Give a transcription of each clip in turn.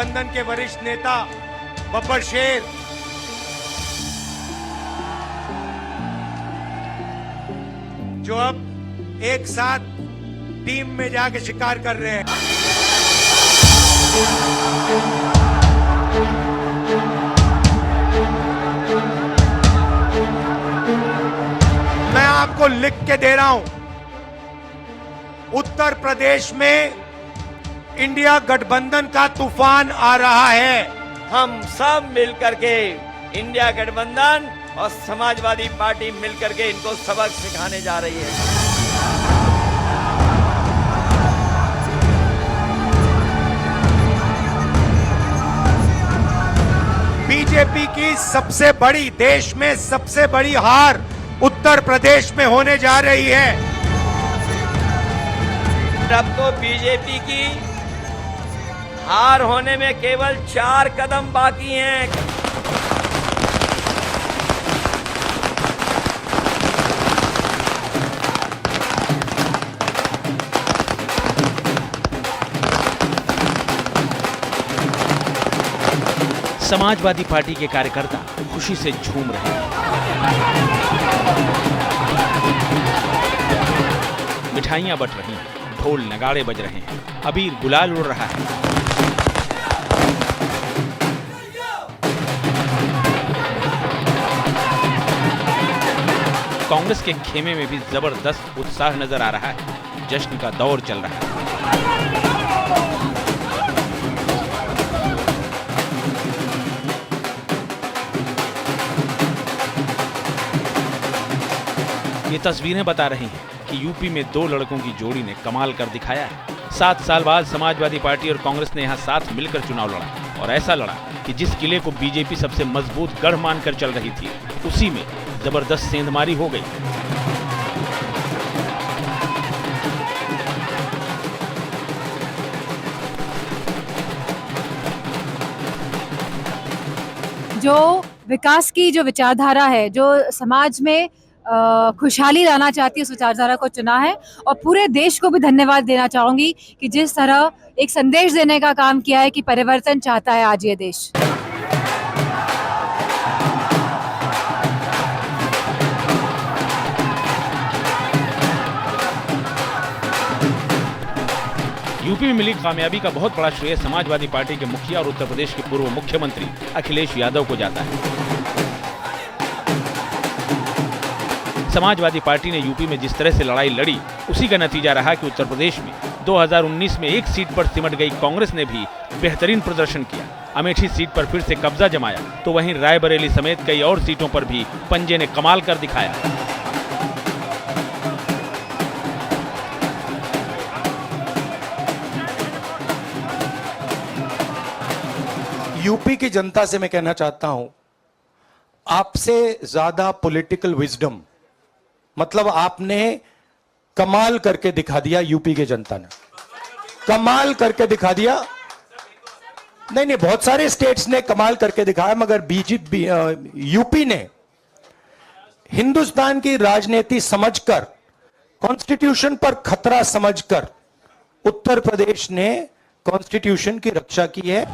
गठबंधन के वरिष्ठ नेता बब्बर शेर, जो अब एक साथ टीम में जाके शिकार कर रहे हैं। मैं आपको लिख के दे रहा हूं, उत्तर प्रदेश में इंडिया गठबंधन का तूफान आ रहा है। हम सब मिलकर के इंडिया गठबंधन और समाजवादी पार्टी मिलकर के इनको सबक सिखाने जा रही है। बीजेपी की सबसे बड़ी, देश में सबसे बड़ी हार उत्तर प्रदेश में होने जा रही है। अब तो बीजेपी की हार होने में केवल 4 कदम बाकी हैं। समाजवादी पार्टी के कार्यकर्ता खुशी से झूम रहे हैं। मिठाइयां बंट रही हैं, ढोल नगाड़े बज रहे हैं, अबीर गुलाल उड़ रहा है। कांग्रेस के खेमे में भी जबरदस्त उत्साह नजर आ रहा है। जश्न का दौर चल रहा है। ये तस्वीरें बता रही हैं कि यूपी में 2 लड़कों की जोड़ी ने कमाल कर दिखाया है। 7 साल बाद समाजवादी पार्टी और कांग्रेस ने यहां साथ मिलकर चुनाव लड़ा, और ऐसा लड़ा कि जिस किले को बीजेपी सबसे मजबूत गढ़ मानकर चल रही थी, उसी में जबरदस्त सेंधमारी हो गई। जो विकास की जो विचारधारा है, जो समाज में खुशहाली लाना चाहती है, उस विचारधारा को चुना है। और पूरे देश को भी धन्यवाद देना चाहूंगी कि जिस तरह एक संदेश देने का काम किया है कि परिवर्तन चाहता है आज ये देश। यूपी में मिली कामयाबी का बहुत बड़ा श्रेय समाजवादी पार्टी के मुखिया और उत्तर प्रदेश के पूर्व मुख्यमंत्री अखिलेश यादव को जाता है। समाजवादी पार्टी ने यूपी में जिस तरह से लड़ाई लड़ी, उसी का नतीजा रहा कि उत्तर प्रदेश में 2019 में एक सीट पर सिमट गई कांग्रेस ने भी बेहतरीन प्रदर्शन किया। अमेठी सीट पर फिर से कब्जा जमाया, तो वहीं रायबरेली समेत कई और सीटों पर भी पंजे ने कमाल कर दिखाया। यूपी की जनता से मैं कहना चाहता हूं, आपसे ज्यादा पॉलिटिकल विजडम, मतलब आपने कमाल करके दिखा दिया। यूपी की जनता ने कमाल करके दिखा दिया। नहीं, बहुत सारे स्टेट्स ने कमाल करके दिखाया, मगर बीजेपी यूपी ने हिंदुस्तान की राजनीति समझकर, कॉन्स्टिट्यूशन पर खतरा समझकर उत्तर प्रदेश ने कॉन्स्टिट्यूशन की रक्षा की है।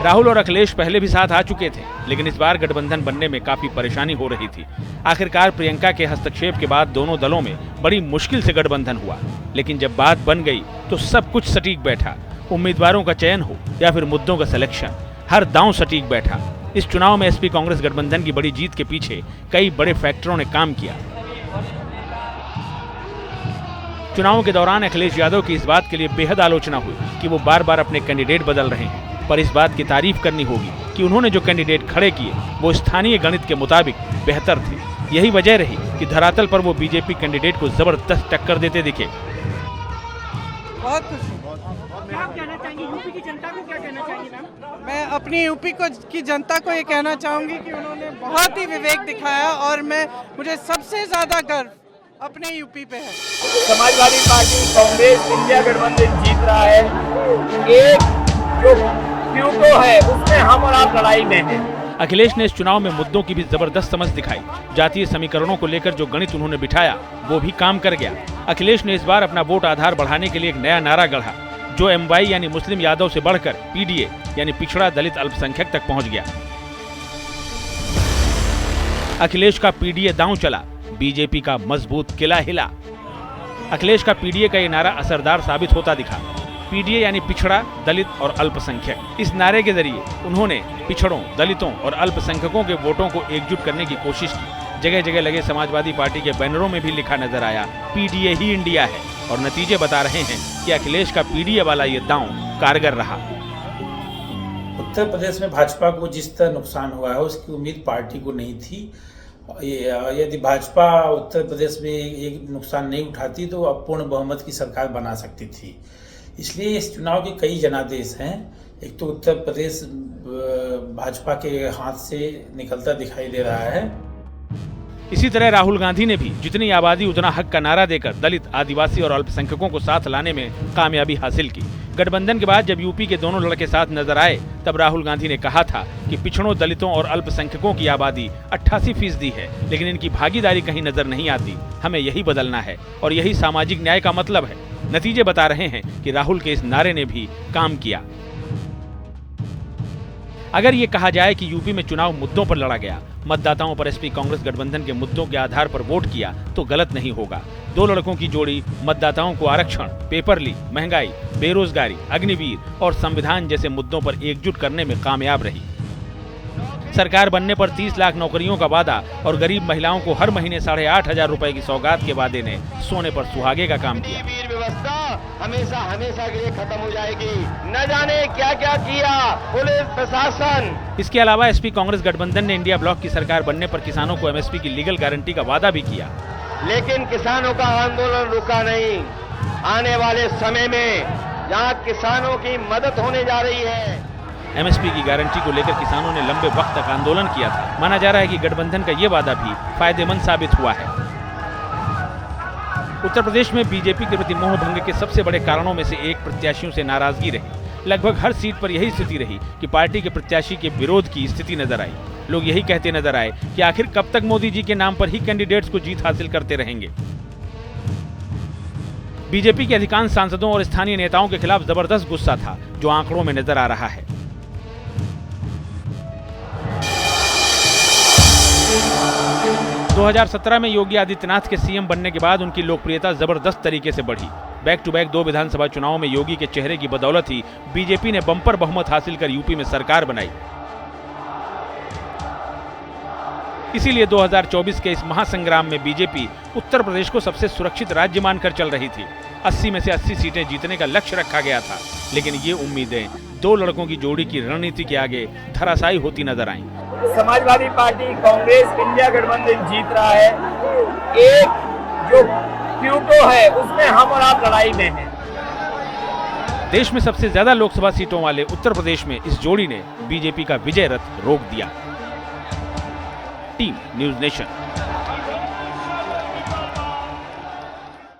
राहुल और अखिलेश पहले भी साथ आ चुके थे, लेकिन इस बार गठबंधन बनने में काफी परेशानी हो रही थी। आखिरकार प्रियंका के हस्तक्षेप के बाद दोनों दलों में बड़ी मुश्किल से गठबंधन हुआ, लेकिन जब बात बन गई तो सब कुछ सटीक बैठा। उम्मीदवारों का चयन हो या फिर मुद्दों का सिलेक्शन, हर दांव सटीक बैठा। इस चुनाव में एसपी कांग्रेस गठबंधन की बड़ी जीत के पीछे कई बड़े फैक्टरों ने काम किया। चुनावों के दौरान अखिलेश यादव की इस बात के लिए बेहद आलोचना हुई कि वो बार बार अपने कैंडिडेट बदल रहे हैं, पर इस बात की तारीफ करनी होगी कि उन्होंने जो कैंडिडेट खड़े किए वो स्थानीय गणित के मुताबिक बेहतर थे। यही वजह रही कि धरातल पर वो बीजेपी कैंडिडेट को जबरदस्त टक्कर देते दिखे। बहुत खुश हूँ। क्या कहना चाहेंगे यूपी की जनता को, क्या कहना चाहेंगे मैम? मैं अपनी यूपी की जनता को ये कहना चाहूँगी कि उन्होंने बहुत ही विवेक दिखाया, और मुझे सबसे ज्यादा गर्व अपने यूपी पे है। समाजवादी पार्टी कांग्रेस इंडिया गठबंधन जीत रहा है। एक जो प्यूको है उसमें हम और आप लड़ाई में हैं। अखिलेश ने इस चुनाव में मुद्दों की भी जबरदस्त समझ दिखाई। जातीय समीकरणों को लेकर जो गणित उन्होंने बिठाया वो भी काम कर गया। अखिलेश ने इस बार अपना वोट आधार बढ़ाने के लिए एक नया नारा गढ़ा, जो MY यानी मुस्लिम यादव से बढ़कर PDA यानी पिछड़ा दलित अल्पसंख्यक तक पहुंच गया। अखिलेश का PDA दांव चला, बीजेपी का मजबूत किला हिला। अखिलेश का PDA का ये नारा असरदार साबित होता दिखा। PDA यानी पिछड़ा, दलित और अल्पसंख्यक। इस नारे के जरिए उन्होंने पिछड़ों, दलितों और अल्पसंख्यकों के वोटों को एकजुट करने की कोशिश की। जगह जगह लगे समाजवादी पार्टी के बैनरों में भी लिखा नजर आया, PDA ही इंडिया है। और नतीजे बता रहे हैं कि अखिलेश का PDA वाला ये दांव कारगर रहा। उत्तर प्रदेश में भाजपा को जिस तरह नुकसान हुआ है उसकी उम्मीद पार्टी को नहीं थी। यदि भाजपा उत्तर प्रदेश में एक नुकसान नहीं उठाती तो अब पूर्ण बहुमत की सरकार बना सकती थी। इसलिए इस चुनाव के कई जनादेश हैं। एक तो उत्तर प्रदेश भाजपा के हाथ से निकलता दिखाई दे रहा है। इसी तरह राहुल गांधी ने भी जितनी आबादी उतना हक का नारा देकर दलित, आदिवासी और अल्पसंख्यकों को साथ लाने में कामयाबी हासिल की। गठबंधन के बाद जब यूपी के दोनों लड़के साथ नजर आए तब राहुल गांधी ने कहा था कि पिछड़ों, दलितों और अल्पसंख्यकों की आबादी 88% है, लेकिन इनकी भागीदारी कहीं नजर नहीं आती। हमें यही बदलना है और यही सामाजिक न्याय का मतलब है। नतीजे बता रहे हैं कि राहुल के इस नारे ने भी काम किया। अगर ये कहा जाए कि यूपी में चुनाव मुद्दों पर लड़ा गया, मतदाताओं पर SP कांग्रेस गठबंधन के मुद्दों के आधार पर वोट किया, तो गलत नहीं होगा। दो लड़कों की जोड़ी मतदाताओं को आरक्षण, पेपर लीक, महंगाई, बेरोजगारी, अग्निवीर और संविधान जैसे मुद्दों पर एकजुट करने में कामयाब रही। सरकार बनने पर 30 लाख नौकरियों का वादा और गरीब महिलाओं को हर महीने 8,500 रुपए की सौगात के वादे ने सोने पर सुहागे का काम किया। व्यवस्था हमेशा हमेशा के लिए खत्म हो जाएगी। न जाने क्या क्या किया पुलिस प्रशासन। इसके अलावा SP कांग्रेस गठबंधन ने इंडिया ब्लॉक की सरकार बनने पर किसानों को MSP की लीगल गारंटी का वादा भी किया। लेकिन किसानों का आंदोलन रुका नहीं। आने वाले समय में जहां किसानों की मदद होने जा रही है। MSP की गारंटी को लेकर किसानों ने लंबे वक्त तक आंदोलन किया था। माना जा रहा है कि गठबंधन का ये वादा भी फायदेमंद साबित हुआ है। उत्तर प्रदेश में बीजेपी के प्रति मोह भंग के सबसे बड़े कारणों में से एक प्रत्याशियों से नाराजगी रही। लगभग हर सीट पर यही स्थिति रही कि पार्टी के प्रत्याशी के विरोध की स्थिति नजर आई। लोग यही कहते नजर आए कि आखिर कब तक मोदी जी के नाम पर ही कैंडिडेट्स को जीत हासिल करते रहेंगे। बीजेपी के अधिकांश सांसदों और स्थानीय नेताओं के खिलाफ जबरदस्त गुस्सा था, जो आंकड़ों में नजर आ रहा है। 2017 में योगी आदित्यनाथ के CM बनने के बाद उनकी लोकप्रियता जबरदस्त तरीके से बढ़ी। बैक टू बैक 2 विधानसभा चुनावों में योगी के चेहरे की बदौलत ही बीजेपी ने बम्पर बहुमत हासिल कर यूपी में सरकार बनाई। इसीलिए 2024 के इस महासंग्राम में बीजेपी उत्तर प्रदेश को सबसे सुरक्षित राज्य मानकर चल रही थी। 80 में से 80 सीटें जीतने का लक्ष्य रखा गया था, लेकिन ये उम्मीदें दो लड़कों की जोड़ी की रणनीति के आगे धराशायी होती नजर आईं। समाजवादी पार्टी कांग्रेस इंडिया गठबंधन जीत रहा है। एक जो प्लूटो है उसमें हम और आप लड़ाई में हैं। देश में सबसे ज्यादा लोकसभा सीटों वाले उत्तर प्रदेश में इस जोड़ी ने बीजेपी का विजय रथ रोक दिया। Team news nation.